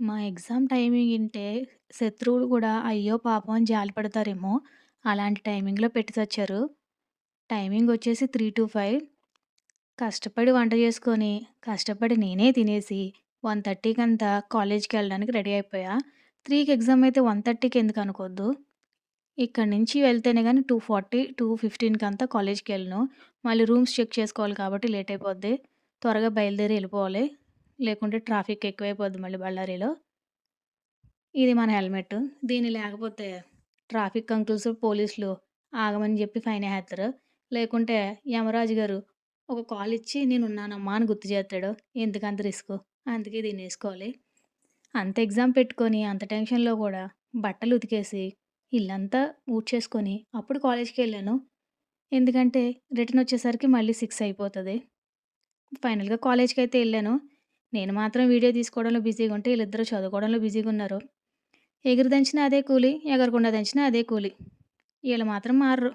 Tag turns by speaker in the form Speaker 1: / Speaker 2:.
Speaker 1: మా exam timing ఇంటే శత్రువులు గూడా అయ్యో పాపం అని జాలి పడతారేమో! అలాంటి టైమింగ్‌లో పెట్టి సచ్చారు. టైమింగొచ్చేసి 3-5 కష్టపడి వంట చేసుకొని, కష్టపడి నేనే తినేసి 1:30కంతా కాలేజ్‌కెళ్ళడానికి రెడీ అయిపోయా. 3కి ఎగ్జామ్ అయితే 1:30కి ఎందుకనుకోద్దు. ఇక్కడి నుంచి వెళ్తేనే గాని 2:40, 2:15కంతా కాలేజ్‌కెళ్ళను. మళ్ళీ రూమ్స్ చెక్ చేసుకోవాలి కాబట్టి లేట్ అయిపోద్ది. త్వరగా బయలుదేరి ఎళ్ళిపోవాలి. లేకుంటే ట్రాఫిక్ ఎక్కువైపోద్ది మళ్ళీ బళ్ళారిలో. ఇది మన హెల్మెట్. దీన్ని లేకపోతే ట్రాఫిక్ అంకుల్స్, పోలీసులు ఆగమని జెప్పి ఫైనేసేత్తారు. లేకుంటే యమరాజు గారు ఒక కాలిచ్చి నేనున్నానమ్మా అని గుర్తు జేత్తాడు. ఎందుకంత రిస్కు? అందుకే దీన్నేసుకోవాలి. అంత ఎగ్జామ్ పెట్టుకొని, అంత టెన్షన్‌లో గూడా బట్టలు ఉతికేసి, ఇల్లంతా ఊడ్చేసుకొని, అప్పుడు కాలేజ్‌కెళ్ళాను. ఎందుకంటే రిటర్నొచ్చేసరికి మళ్ళీ 6 అయిపోతది. ఫైనల్‌గా కాలేజ్‌కైతే ఎళ్ళాను. నేను మాత్రం వీడియో తీసుకోవడంలో బిజీగుంటే, ఈళ్ళిద్దరూ చదువుకోవడంలో బిజీగున్నారు. ఎగిరి దంచినా అదే కూలి, ఎగరకుండా దంచినా అదే కూలి. ఈళ్ళు మాత్రం మారరు.